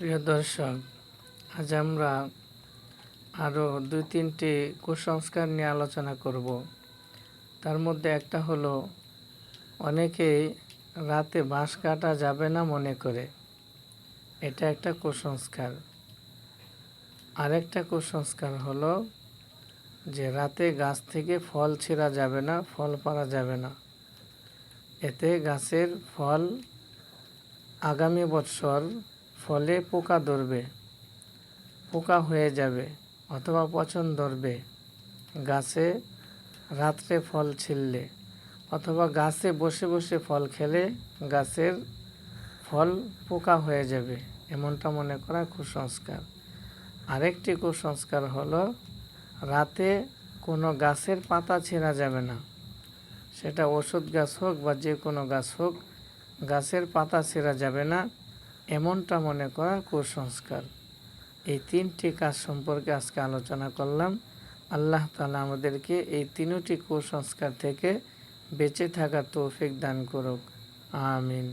প্রিয় দর্শক, আজ আমরা আরও 2-3টি কুসংস্কার নিয়ে আলোচনা করব। তার মধ্যে একটা হলো, অনেকেই রাতে বাঁশ কাটা যাবে না মনে করে, এটা একটা কুসংস্কার। আরেকটা কুসংস্কার হলো যে রাতে গাছ থেকে ফল ছিঁড়া যাবে না, ফল পাড়া যাবে না, এতে গাছের ফল আগামী বছর ফলে পোকা ধরবে, পোকা হয়ে যাবে অথবা পচন ধরবে গাছে রাত্রে ফল ছিঁড়লে, অথবা গাছে বসে বসে ফল খেলে গাছের ফল পোকা হয়ে যাবে, এমনটা মনে করা কুসংস্কার। আরেকটি কুসংস্কার হলো, রাতে কোনো গাছের পাতা ছেঁড়া যাবে না, সেটা ওষুধ গাছ হোক বা যে কোনো গাছ হোক, গাছের পাতা ছেঁড়া যাবে না, এমনটা মনে করা কুসংস্কার। এই 3টি কাজ সম্পর্কে আজকে আলোচনা করলাম। আল্লাহ তাআলা আমাদেরকে এই 3টি কুসংস্কার থেকে বেঁচে থাকার তৌফিক দান করুক। আমিন।